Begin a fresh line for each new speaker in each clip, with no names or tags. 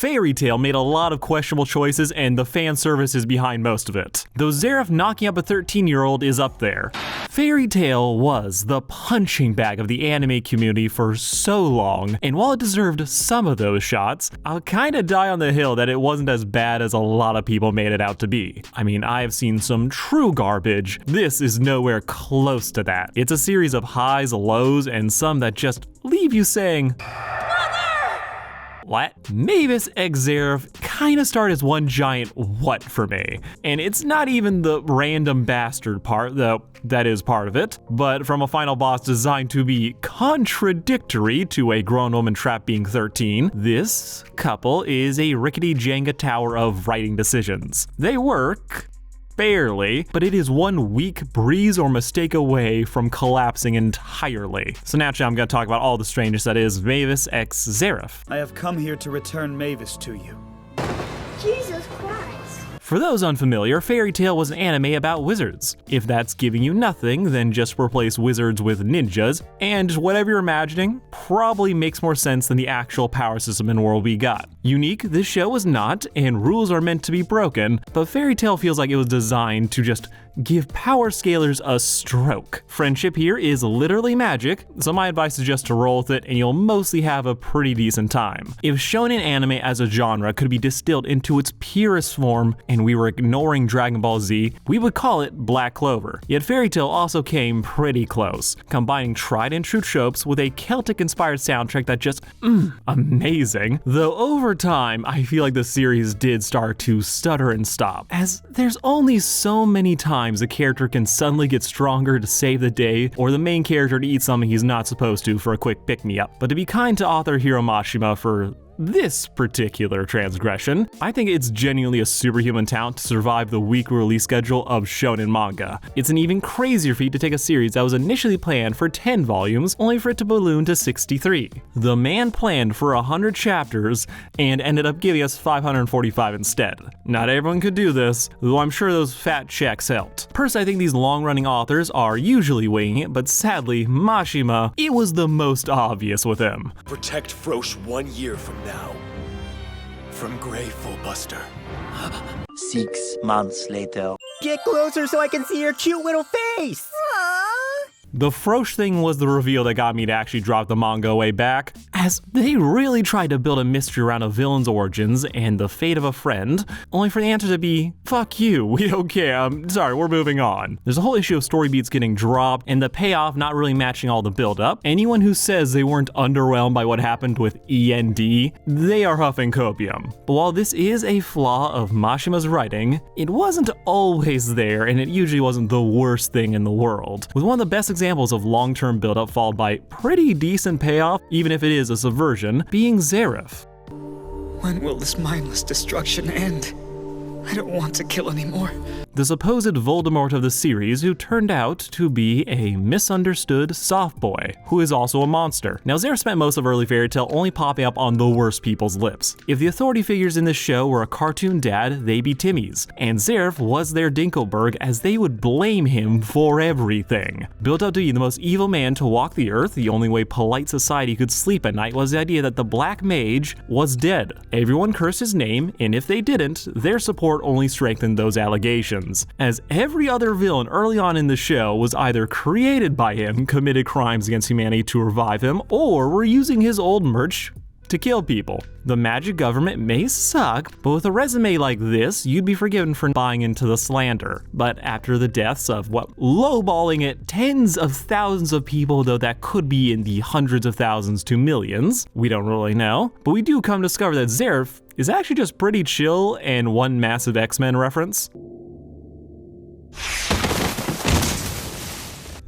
Fairy Tail made a lot of questionable choices, and the fan service is behind most of it. Though Zeref knocking up a 13-year-old is up there. Fairy Tail was the punching bag of the anime community for so long, and while it deserved some of those shots, I'll kinda die on the hill that it wasn't as bad as a lot of people made it out to be. I mean, I have seen some true garbage. This is nowhere close to that. It's a series of highs, lows, and some that just leave you saying, what? Mavis x Zeref kinda start as one giant what for me. And it's not even the random bastard part, though that is part of it, but from a final boss designed to be contradictory to a grown woman trapped being 13, this couple is a rickety Jenga tower of writing decisions. They work, barely, but it is one weak breeze or mistake away from collapsing entirely. So naturally I'm going to talk about all the strangeness that is Mavis x Zeref.
I have come here to return Mavis to you.
Jesus Christ.
For those unfamiliar, Fairy Tail was an anime about wizards. If that's giving you nothing, then just replace wizards with ninjas, and whatever you're imagining probably makes more sense than the actual power system and world we got. Unique, this show was not, and rules are meant to be broken, but Fairy Tail feels like it was designed to just give power scalers a stroke. Friendship here is literally magic, so my advice is just to roll with it and you'll mostly have a pretty decent time. If shonen anime as a genre could be distilled into its purest form and we were ignoring Dragon Ball Z, we would call it Black Clover. Yet Fairy Tail also came pretty close, combining tried and true tropes with a Celtic-inspired soundtrack that just, amazing. Though over time, I feel like the series did start to stutter and stop, as there's only so many times a character can suddenly get stronger to save the day, or the main character to eat something he's not supposed to for a quick pick-me-up. But to be kind to author Hiro Mashima for this particular transgression, I think it's genuinely a superhuman talent to survive the week release schedule of shonen manga. It's an even crazier feat to take a series that was initially planned for 10 volumes, only for it to balloon to 63. The man planned for 100 chapters and ended up giving us 545 instead. Not everyone could do this, though I'm sure those fat checks helped. Personally, I think these long-running authors are usually winging it, but sadly, Mashima, it was the most obvious with him.
Protect Frosh 1 year from now. From Grey Fullbuster.
6 months later.
Get closer so I can see your cute little face!
The Frosh thing was the reveal that got me to actually drop the manga way back, as they really tried to build a mystery around a villain's origins and the fate of a friend, only for the answer to be, fuck you, we don't care, I'm sorry, we're moving on. There's a whole issue of story beats getting dropped and the payoff not really matching all the build-up. Anyone who says they weren't underwhelmed by what happened with END, they are huffing copium. But while this is a flaw of Mashima's writing, it wasn't always there, and it usually wasn't the worst thing in the world. With one of the best examples of long-term build-up followed by pretty decent payoff, even if it is a subversion, being Zeref.
When will this mindless destruction end? I don't want to kill anymore.
The supposed Voldemort of the series, who turned out to be a misunderstood soft boy, who is also a monster. Now, Zeref spent most of early Fairy Tail only popping up on the worst people's lips. If the authority figures in this show were a cartoon dad, they'd be Timmy's, and Zeref was their Dinkelberg, as they would blame him for everything. Built up to be the most evil man to walk the earth, the only way polite society could sleep at night was the idea that the Black Mage was dead. Everyone cursed his name, and if they didn't, their support only strengthened those allegations, as every other villain early on in the show was either created by him, committed crimes against humanity to revive him, or were using his old merch to kill people. The magic government may suck, but with a resume like this, you'd be forgiven for buying into the slander. But after the deaths of, lowballing it, tens of thousands of people, though that could be in the hundreds of thousands to millions, we don't really know, but we do come to discover that Zeref is actually just pretty chill and one massive X-Men reference.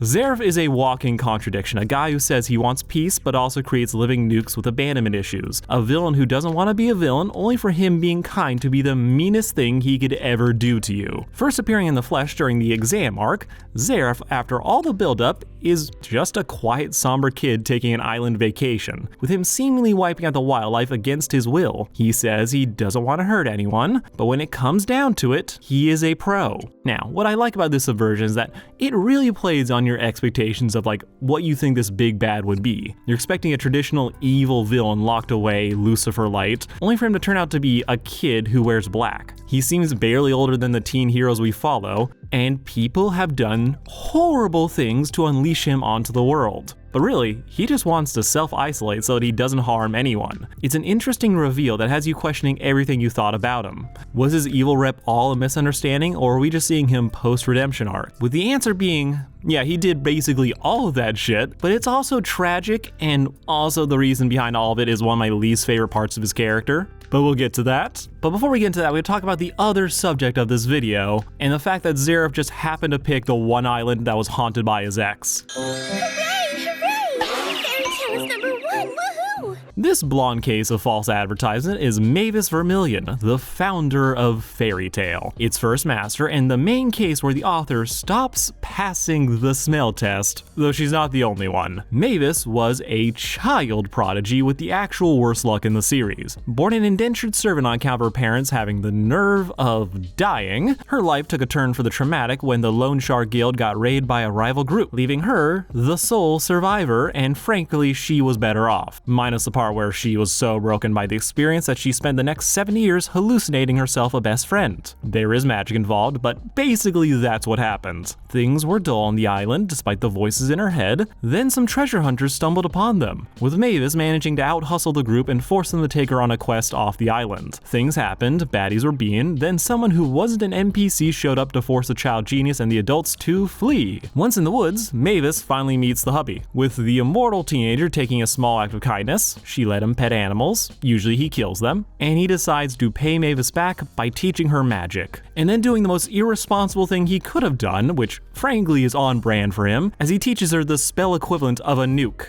Zeref is a walking contradiction, a guy who says he wants peace but also creates living nukes with abandonment issues, a villain who doesn't want to be a villain only for him being kind to be the meanest thing he could ever do to you. First appearing in the flesh during the exam arc, Zeref, after all the buildup, is just a quiet, somber kid taking an island vacation, with him seemingly wiping out the wildlife against his will. He says he doesn't want to hurt anyone, but when it comes down to it, he is a pro. Now, what I like about this subversion is that it really plays on your expectations of like what you think this big bad would be. You're expecting a traditional evil villain locked away, Lucifer-light, only for him to turn out to be a kid who wears black. He seems barely older than the teen heroes we follow, and people have done horrible things to unleash him onto the world. But really, he just wants to self-isolate so that he doesn't harm anyone. It's an interesting reveal that has you questioning everything you thought about him. Was his evil rep all a misunderstanding, or are we just seeing him post-redemption arc? With the answer being, yeah, he did basically all of that shit, but it's also tragic, and also the reason behind all of it is one of my least favorite parts of his character. But we'll get to that. But before we get into that, we'll talk about the other subject of this video, and the fact that Zeref just happened to pick the one island that was haunted by his ex. This blonde case of false advertisement is Mavis Vermillion, the founder of Fairy Tale, its first master and the main case where the author stops passing the smell test, though she's not the only one. Mavis was a child prodigy with the actual worst luck in the series. Born an indentured servant on account of her parents having the nerve of dying, her life took a turn for the traumatic when the Lone Star Guild got raided by a rival group, leaving her the sole survivor, and frankly, she was better off, minus the part where she was so broken by the experience that she spent the next 7 years hallucinating herself a best friend. There is magic involved, but basically that's what happened. Things were dull on the island despite the voices in her head, then some treasure hunters stumbled upon them, with Mavis managing to out-hustle the group and force them to take her on a quest off the island. Things happened, baddies were being, then someone who wasn't an NPC showed up to force the child genius and the adults to flee. Once in the woods, Mavis finally meets the hubby, with the immortal teenager taking a small act of kindness. She let him pet animals, usually he kills them, and he decides to pay Mavis back by teaching her magic, and then doing the most irresponsible thing he could have done, which frankly is on brand for him, as he teaches her the spell equivalent of a nuke.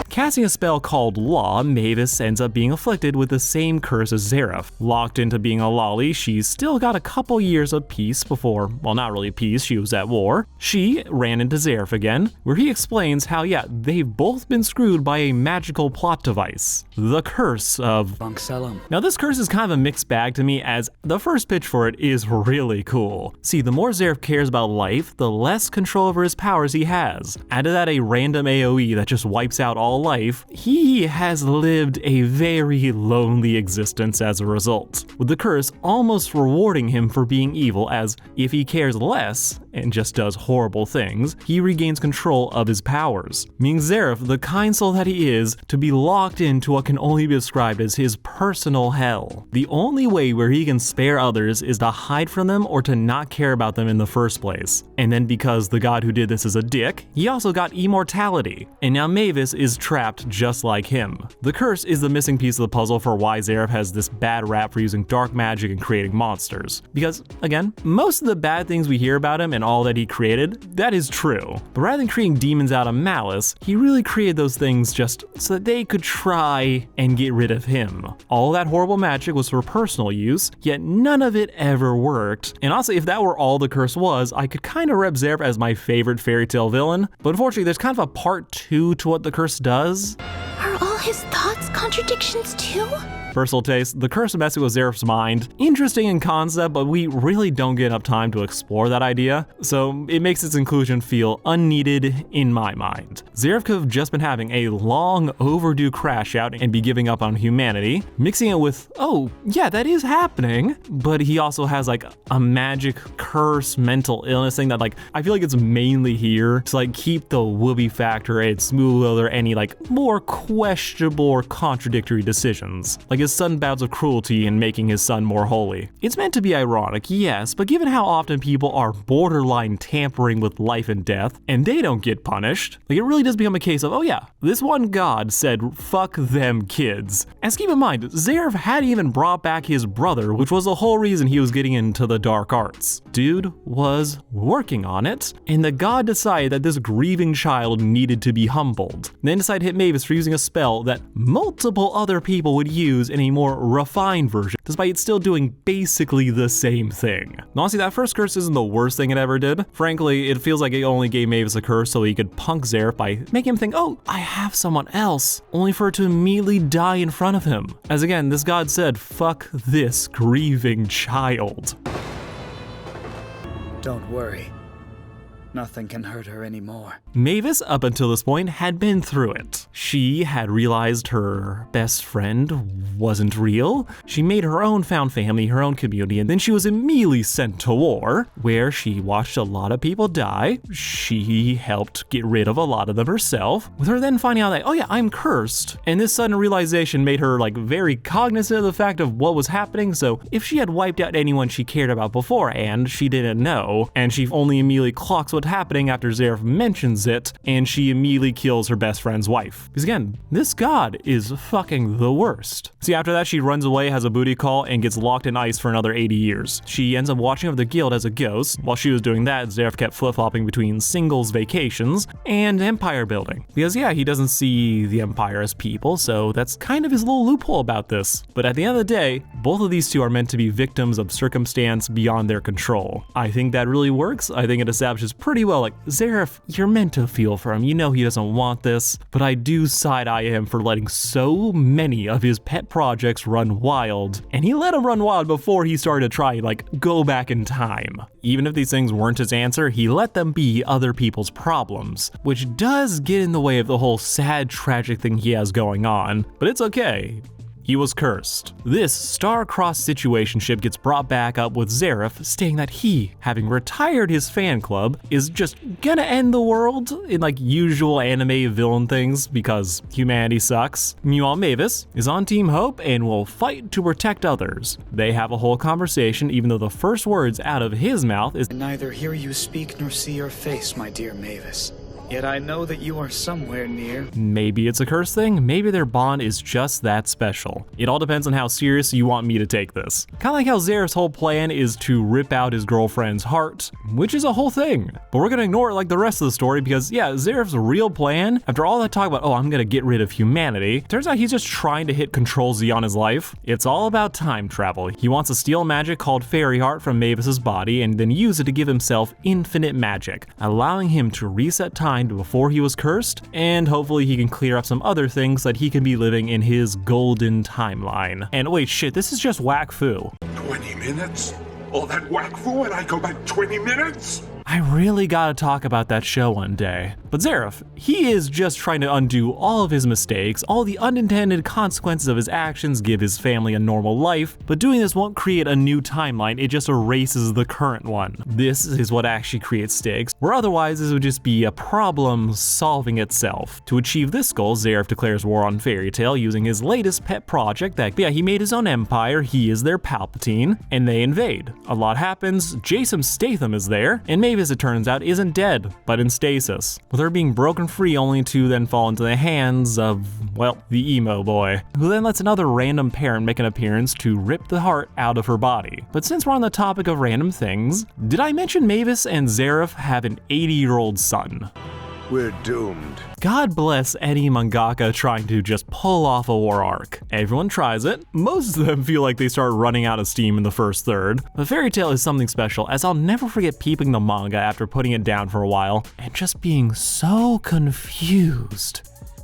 Casting a spell called Law, Mavis ends up being afflicted with the same curse as Zeref. Locked into being a lolly, she's still got a couple years of peace before, well, not really peace, she was at war. She ran into Zeref again, where he explains how, yeah, they've both been screwed by a magical plot device. The curse of
Bunkcellum.
Now this curse is kind of a mixed bag to me, as the first pitch for it is really cool. See, the more Zeref cares about life, the less control over his powers he has. Add to that a random AoE that just wipes out all life, he has lived a very lonely existence as a result, with the curse almost rewarding him for being evil, as if he cares less and just does horrible things, he regains control of his powers, meaning Zeref, the kind soul that he is, to be locked into what can only be described as his personal hell. The only way where he can spare others is to hide from them or to not care about them in the first place. And then because the god who did this is a dick, he also got immortality, and now Mavis is trapped just like him. The curse is the missing piece of the puzzle for why Zeref has this bad rap for using dark magic and creating monsters. Because, again, most of the bad things we hear about him and all that he created, that is true. But rather than creating demons out of malice, he really created those things just so that they could try and get rid of him. All that horrible magic was for personal use, yet none of it ever worked. And honestly, if that were all the curse was, I could kind of rep Zeref as my favorite fairy tale villain, but unfortunately there's kind of a part 2 to what the curse does.
Are all his thoughts contradictions too?
Personal taste, the curse of messing with Zeref's mind, interesting in concept, but we really don't get enough time to explore that idea, so it makes its inclusion feel unneeded in my mind. Zeref could have just been having a long overdue crash out and be giving up on humanity, mixing it with, oh yeah, that is happening, but he also has like a magic curse mental illness thing that like, I feel like it's mainly here to like keep the whoopee factor and smooth over any like more questionable or contradictory decisions. Like his sudden bouts of cruelty and making his son more holy. It's meant to be ironic, yes, but given how often people are borderline tampering with life and death, and they don't get punished, like it really does become a case of, oh yeah, this one god said, fuck them kids. As keep in mind, Zeref hadn't even brought back his brother, which was the whole reason he was getting into the dark arts. Dude was working on it, and the god decided that this grieving child needed to be humbled. Then decided to hit Mavis for using a spell that multiple other people would use use in a more refined version, despite still doing basically the same thing. Honestly, that first curse isn't the worst thing it ever did. Frankly, it feels like it only gave Mavis a curse so he could punk Zeref by making him think, oh, I have someone else, only for her to immediately die in front of him. As again, this god said, fuck this grieving child.
Don't worry. Nothing can hurt her anymore.
Mavis, up until this point, had been through it. She had realized her best friend wasn't real. She made her own found family, her own community, and then she was immediately sent to war, where she watched a lot of people die. She helped get rid of a lot of them herself, with her then finding out that, oh yeah, I'm cursed. And this sudden realization made her like very cognizant of the fact of what was happening, so if she had wiped out anyone she cared about beforehand, she didn't know, and she only immediately clocks what's happening after Zeref mentions it, and she immediately kills her best friend's wife. Because again, this god is fucking the worst. See, after that, she runs away, has a booty call, and gets locked in ice for another 80 years. She ends up watching over the guild as a ghost. While she was doing that, Zeref kept flip-flopping between singles vacations and empire building. Because yeah, he doesn't see the empire as people, so that's kind of his little loophole about this. But at the end of the day, both of these two are meant to be victims of circumstance beyond their control. I think that really works. I think it establishes pretty well, like, Zeref, you're meant to feel for him. You know he doesn't want this, but I do side-eye him for letting so many of his pet projects run wild. And he let them run wild before he started to try, like, go back in time. Even if these things weren't his answer, he let them be other people's problems, which does get in the way of the whole sad, tragic thing he has going on, but it's okay. He was cursed. This star-crossed situationship gets brought back up with Zeref stating that he, having retired his fan club, is just gonna end the world in like usual anime villain things because humanity sucks. Meanwhile, Mavis is on Team Hope and will fight to protect others. They have a whole conversation even though the first words out of his mouth is,
I neither hear you speak nor see your face, my dear Mavis. Yet I know that you are somewhere near.
Maybe it's a curse thing, maybe their bond is just that special. It all depends on how serious you want me to take this. Kinda like how Zeref's whole plan is to rip out his girlfriend's heart, which is a whole thing. But we're gonna ignore it like the rest of the story because yeah, Zeref's real plan, after all that talk about, oh, I'm gonna get rid of humanity, turns out he's just trying to hit Control Z on his life. It's all about time travel. He wants to steal magic called Fairy Heart from Mavis's body and then use it to give himself infinite magic, allowing him to reset time to before he was cursed, and hopefully he can clear up some other things that he can be living in his golden timeline. And wait, shit, this is just whack foo.
20 minutes? All that whack foo and I go back 20 minutes?
I really gotta talk about that show one day. But Zeref, he is just trying to undo all of his mistakes, all the unintended consequences of his actions, give his family a normal life, but doing this won't create a new timeline, it just erases the current one. This is what actually creates stakes, where otherwise this would just be a problem solving itself. To achieve this goal, Zeref declares war on Fairy Tail using his latest pet project that, yeah, he made his own empire, he is their Palpatine, and they invade. A lot happens, Jason Statham is there, and Mavis, it turns out, isn't dead, but in stasis, with her being broken free only to then fall into the hands of, well, the emo boy, who then lets another random parent make an appearance to rip the heart out of her body. But since we're on the topic of random things, did I mention Mavis and Zeref have an 80-year-old son?
We're doomed.
God bless any mangaka trying to just pull off a war arc. Everyone tries it. Most of them feel like they start running out of steam in the first third. But Fairy Tail is something special, as I'll never forget peeping the manga after putting it down for a while and just being so confused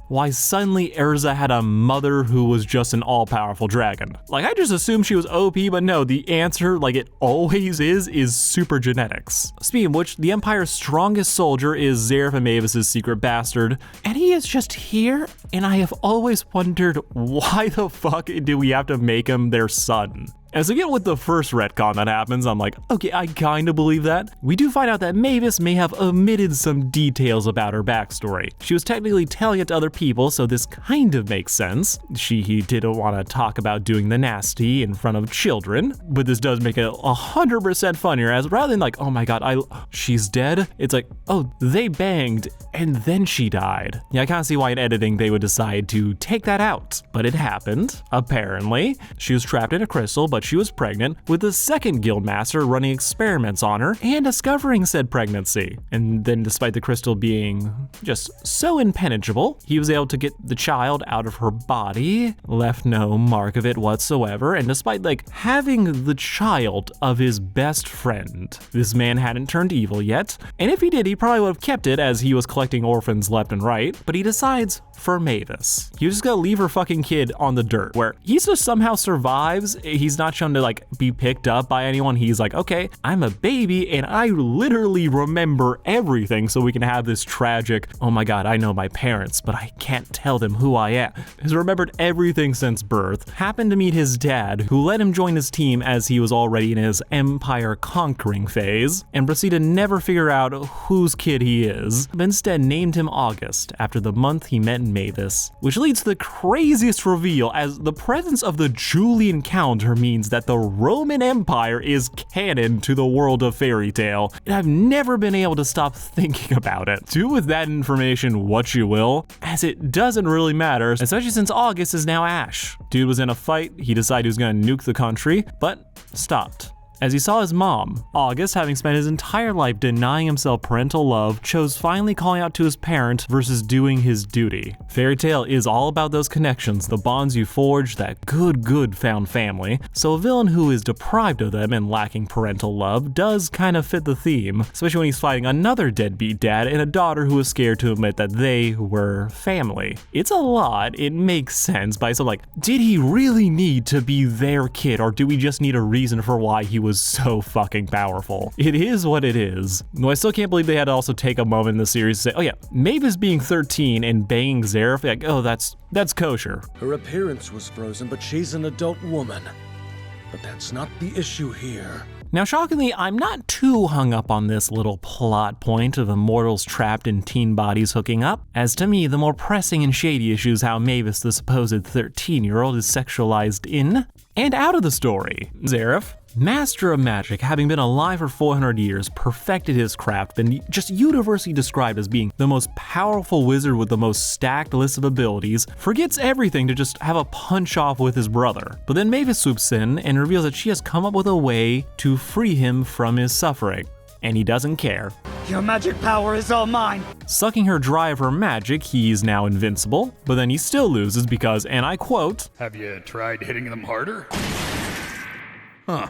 why suddenly Erza had a mother who was just an all-powerful dragon. Like, I just assumed she was OP, but no, the answer, like it always is super genetics. Speaking of which, the Empire's strongest soldier is Zeref and Mavis' secret bastard, and he is just here, and I have always wondered why the fuck do we have to make him their son? As again with the first retcon that happens, I'm like, okay, I kinda believe that. We do find out that Mavis may have omitted some details about her backstory. She was technically telling it to other people, so this kind of makes sense. He didn't want to talk about doing the nasty in front of children, but this does make it 100% funnier, as rather than like, oh my god, she's dead, it's like, oh, they banged and then she died. Yeah, I kinda see why in editing they would decide to take that out, but it happened, apparently. She was trapped in a crystal, but that she was pregnant, with the second guildmaster running experiments on her and discovering said pregnancy. And then despite the crystal being just so impenetrable, he was able to get the child out of her body, left no mark of it whatsoever, and despite like having the child of his best friend, this man hadn't turned evil yet, and if he did, he probably would have kept it as he was collecting orphans left and right, but he decides for Mavis. He was just gonna leave her fucking kid on the dirt, where he just somehow survives. He's not shown to like be picked up by anyone. He's like, okay, I'm a baby and I literally remember everything, so we can have this tragic, oh my god, I know my parents, but I can't tell them who I am. He's remembered everything since birth, happened to meet his dad, who let him join his team as he was already in his empire conquering phase, and proceeded to never figure out whose kid he is, but instead named him August after the month he met Mavis, which leads to the craziest reveal, as the presence of the Julian calendar means that the Roman Empire is canon to the world of fairy tale, and I've never been able to stop thinking about it. Do with that information what you will, as it doesn't really matter, especially since August is now Ash. Dude was in a fight, he decided he was gonna nuke the country, but stopped. As he saw his mom, August, having spent his entire life denying himself parental love, chose finally calling out to his parent versus doing his duty. Fairy Tail is all about those connections, the bonds you forge, that good found family, so a villain who is deprived of them and lacking parental love does kind of fit the theme, especially when he's fighting another deadbeat dad and a daughter who is scared to admit that they were family. It's a lot, it makes sense, but so like, did he really need to be their kid, or do we just need a reason for why he was so fucking powerful? It is what it is. Though I still can't believe they had to also take a moment in the series to say, oh yeah, Mavis being 13 and banging Zeref, like, oh, that's kosher.
Her appearance was frozen, but she's an adult woman. But that's not the issue here.
Now, shockingly, I'm not too hung up on this little plot point of immortals trapped in teen bodies hooking up, as to me, the more pressing and shady issue is how Mavis, the supposed 13-year-old, is sexualized in and out of the story. Zeref, master of magic, having been alive for 400 years, perfected his craft, been just universally described as being the most powerful wizard with the most stacked list of abilities, forgets everything to just have a punch-off with his brother. But then Mavis swoops in and reveals that she has come up with a way to free him from his suffering. And he doesn't care.
Your magic power is all mine.
Sucking her dry of her magic, he's now invincible, but then he still loses because, and I quote,
"Have you tried hitting them harder?" Huh.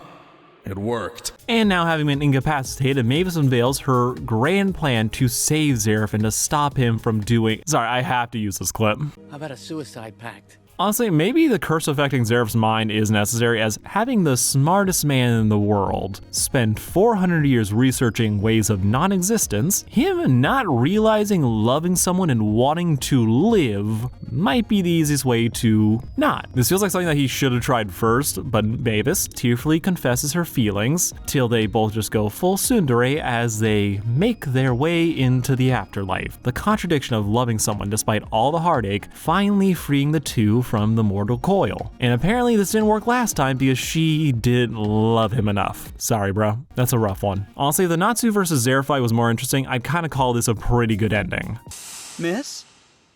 It worked.
And now having been incapacitated, Mavis unveils her grand plan to save Zeref and to stop him from doing— sorry, I have to use this clip.
How about a suicide pact?
Honestly, maybe the curse affecting Zeref's mind is necessary, as having the smartest man in the world spend 400 years researching ways of non-existence, him not realizing loving someone and wanting to live might be the easiest way to not. This feels like something that he should have tried first, but Mavis tearfully confesses her feelings, till they both just go full tsundere as they make their way into the afterlife. The contradiction of loving someone despite all the heartache, finally freeing the two from the mortal coil. And apparently this didn't work last time because she didn't love him enough. Sorry, bro. That's a rough one. Honestly, the Natsu versus Zeref fight was more interesting. I'd kind of call this a pretty good ending.
Miss,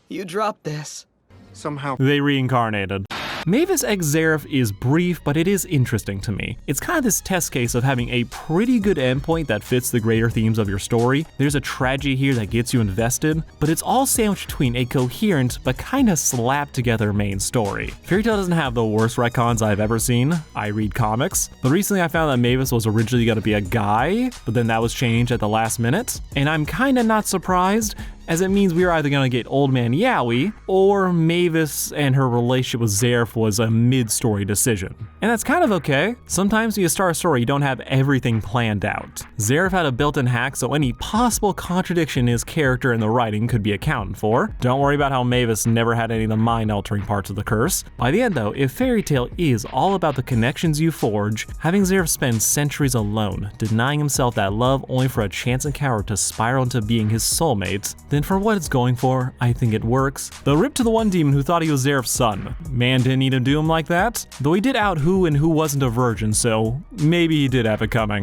you dropped this.
Somehow
They reincarnated. Mavis x Zeref is brief, but it is interesting to me. It's kind of this test case of having a pretty good endpoint that fits the greater themes of your story. There's a tragedy here that gets you invested, but it's all sandwiched between a coherent but kind of slapped together main story. Fairy Tail doesn't have the worst retcons I've ever seen. I read comics, but recently I found that Mavis was originally going to be a guy, but then that was changed at the last minute, and I'm kind of not surprised, as it means we are either gonna get Old Man Yowie, or Mavis and her relationship with Zeref was a mid-story decision. And that's kind of okay. Sometimes when you start a story, you don't have everything planned out. Zeref had a built-in hack, so any possible contradiction in his character and the writing could be accounted for. Don't worry about how Mavis never had any of the mind-altering parts of the curse. By the end though, if Fairy Tail is all about the connections you forge, having Zeref spend centuries alone, denying himself that love only for a chance encounter to spiral into being his soulmate, then for what it's going for, I think it works. The rip to the one demon who thought he was Zeref's son. Man didn't need to do him like that, though he did out who and who wasn't a virgin, so maybe he did have it coming.